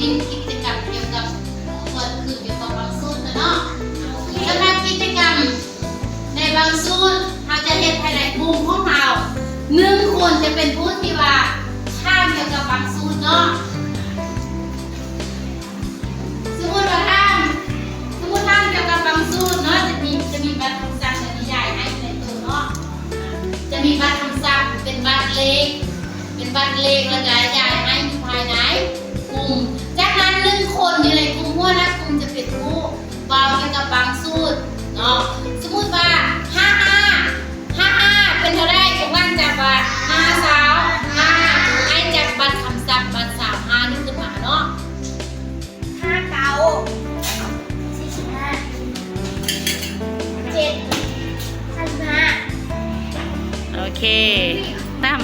วินกิจกรรมเกี่ยวกับส่วนคือเกี่ยวกับบางสูตรเนาะสำหรับกิจกรรมในบางสูตรเราจะเฮ็ดภายในกลุ่มของเรา1 คนจะเป็นผู้ที่ว่าข้ามเกี่ยวกับบางสูตรเนาะสมมติท่านเกี่ยวกับบางสูตรเนาะจะมีบัตรคำสั่งใหญ่ให้ในตัวเนาะจะมีบัตรคำสั่งเป็นบัตรเล็กแล้วก็ใหญ่ให้อยู่ภายในกลุ่มจากนั้น1 คนอยู่ในกลุ่มหัวหน้ากลุ่มจะเป็นผู้เบาเกี่ยวกับบางสูตรเนาะสมมติว่า55เป็นเท่าไรจากวันจับว่า5 3 5ให้จากบัตรคำศัพท์บัตร35นี่ขึ้นมาเนาะ5 9 45 7 55โอเคตั้ม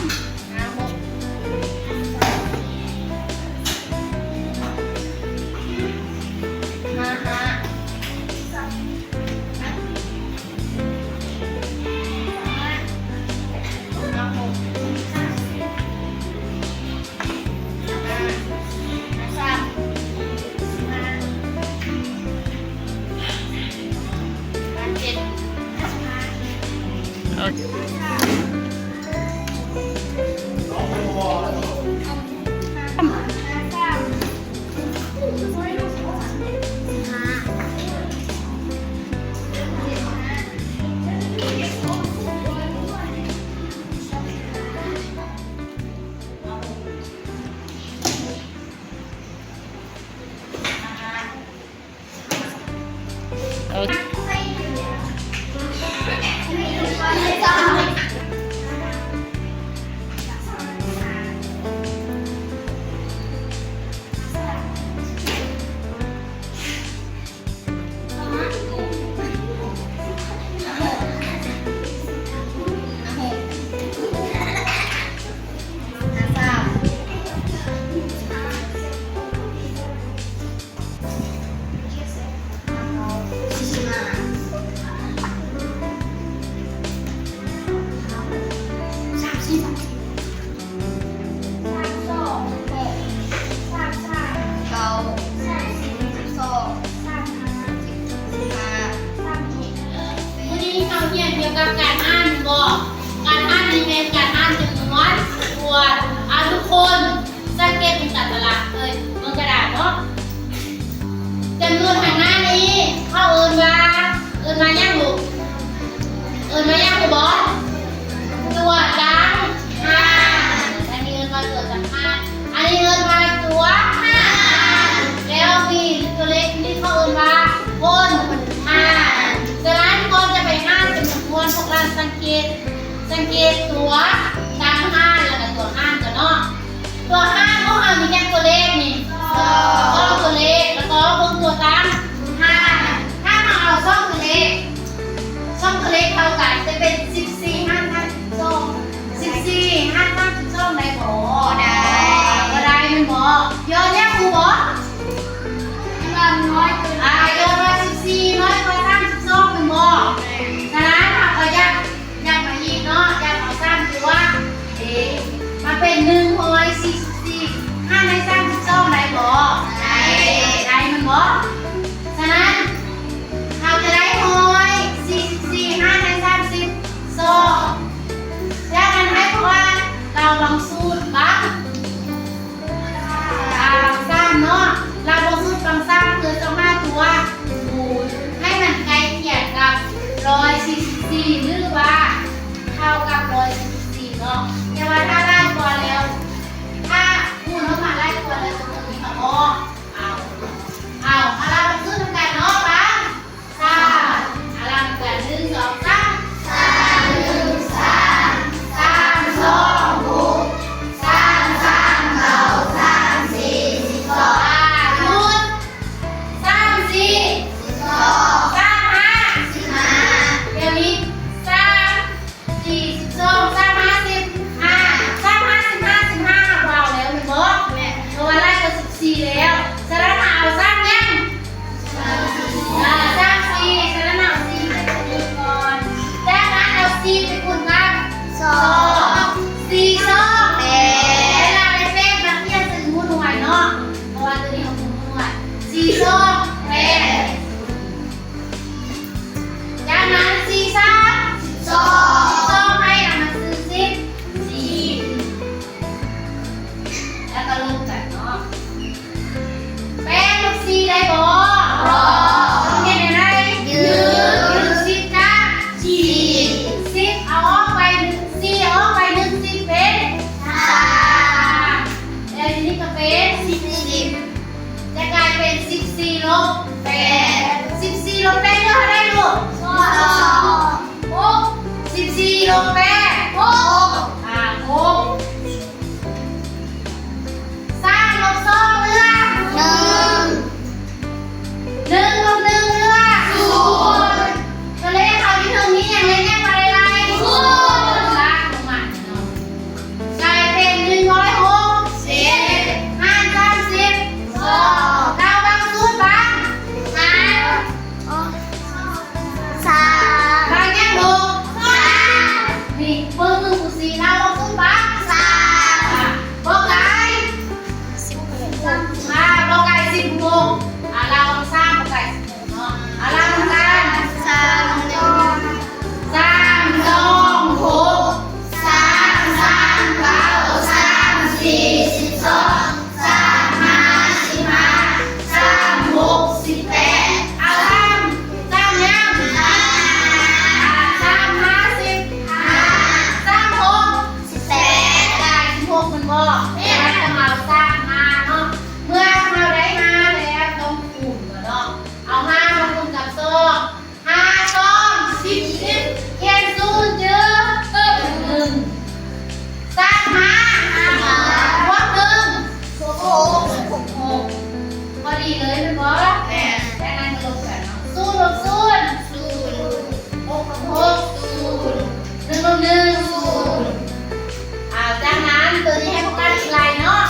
เกี่ยวกับการอ่านบอกการอ่านในเมนการอ่านจำนวนตัวทุกคนสังเกตเป็นตารางเลยบนกระดาษเนาะจำนวนทางหน้านี้เขาเอิญมาย่างลูกมาย่างลูกบอสตัวดัง5อันนี้เอิญมาตัวดัง5อันนี้เอิญมาตัว5แล้วมีตัวเล็กที่เขาเอิญมาคน5ฉะนั้นคนจะไป5จำนวนพวกเราสังเกตตัวดัง5แล้วก็ตัว5ตัวเนาะตัว5พวกเรามีแค่ตัวเลขนี่ก็ตัวเลขแล้วก็เพิ่มตัวตั้ง5ถ้าเราเอาช่องตัวเลขเท่ากันจะเป็น14 5 5 2 14 5 5 2ได้บ่ได้ก็ได้มันบ่เยอะเนี่ยครูบ่น้อยเกินเยอะว่า14น้อยกว่า32เป็นบ่ฉะนั้นถ้าเราอยากมาอีกเนาะอยากเอา3ตัวมาเป็น1เพราะว่า เราสร้างมาเนาะเมื่อเราได้มาแล้วต้องคูณเนาะเอา5มาคูณกับ2 5 2 10เขียนศูนย์เจอ1สร้างมาบวก1 6พอดีเลยเป็นบอสแม่ได้งานจะลงกันเนาะศูนย์ลบศูนย์6 6 1 ลบ1 จากนั้นตัวนี้ให้พวกกันอีกลายเนาะ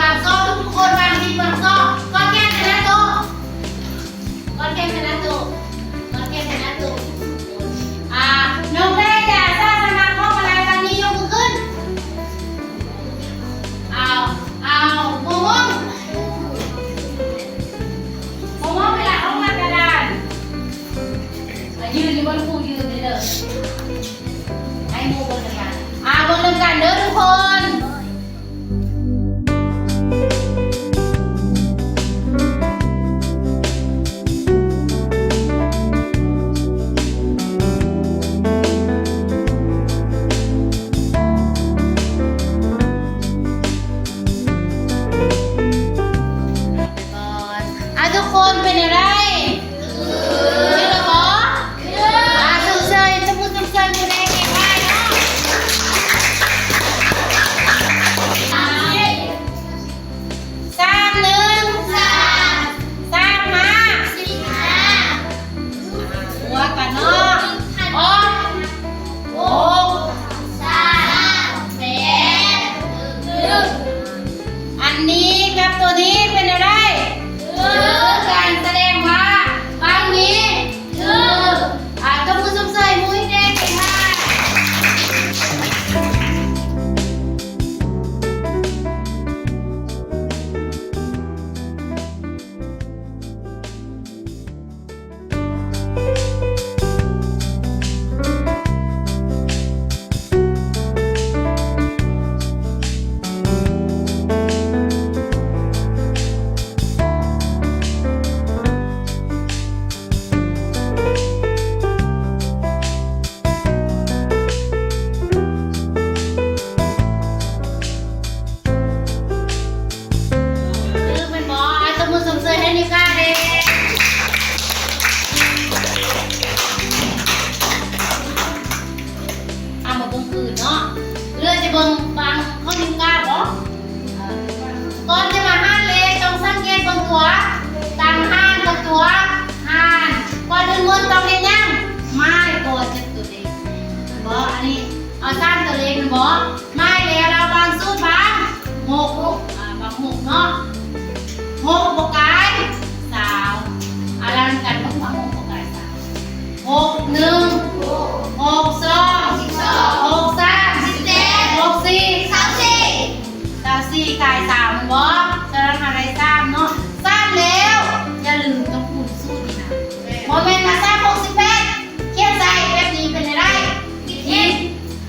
วางโซ่ทุกคนวางดีวางโซ่ก้อนแก้มชนะตัวก้อนแก้มชนะตัวก้อนแก้มชนะตัวน้องได้จะสร้างสมาคมอะไรวันนี้ยกมือขึ้นโมโมเวลาเอามากระดานยืนอยู่บนคูยืนเลยเด้อให้โมบนกระดานบนเริ่มกันเด้อทุกคนทุกคนเป็นอะไรชื่อหรอสงสัยจะพูดสงสัยมือแดงเก่งมากเนาะ3 1 3 มาหัวกันเนาะ6 3 8 อันนี้กับตัวนี้เป็นอะไรการแสดงว่าบางนี้ต้องมือสมใส่มุ้ยแดงเก่งมากมือสมเสยให้นิก้าเด้มาเบิ่งคืนเนาะเรือจะเบิ่งฟังเขานิก้าบ่ก่อนจะมาห้านเลยต้องสังเกตเบิ่งตัวตั้งห้านกับตัวห้านก่อนอื่นมันต้องเห็นยังไม้ก่อนจะตัวเด็กบ่อันนี้เอาสร้างตัวเล็กบ่ไม้แล้วเราบางสู้บางหกบางหกเนาะ6 บวกกาย3อะไรกันบ้างว่า6 บวกกาย3 6 1 6 2 6 3 6 4 34กาย3บ่จะทำอะไร3เนาะ3แล้วอย่าลืมต้องคูณสูตรนะโมเมนต์มา68เขียนใส่แบบนี้เป็นอะไรผิด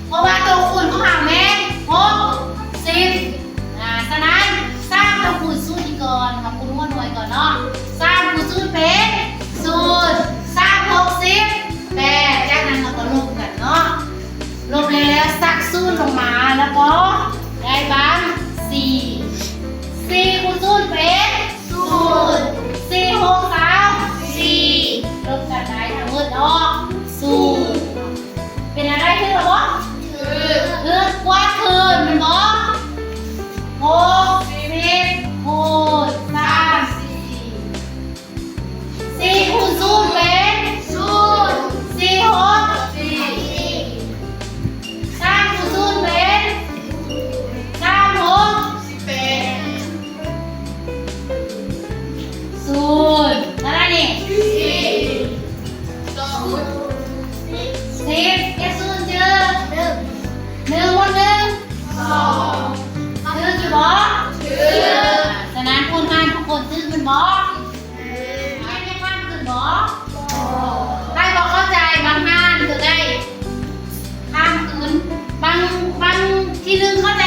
เพราะว่าตัวคูณของหางแม่6 10ฉะนั้นต้องคูณสูตรก่อนค่ะคูณหัวหน่วยก่อนเนาะ3คูณสูตรเป็น0 3 60 8จากนั้นเราก็ลบกันเนาะลบแล้วสักสูตรลงมาแล้วก็ได้บ้าง4คูณสูตรเป็น0 4 6 3 4ลบกันได้ทั้งหมดออก0เป็นอะไรคือหรอวะคือกวาดคืนมันบอก4คูณศูนย์เป็น0 4 6 3คูณศูนย์เป็น3 6 0อะไรนี่10แค่0เจอ บ่เฮียนยังข้ามขึ้นบ่ได้บอกเข้าใจบางท่านก็ได้ข้ามคืนบางที่นึงเข้าใจ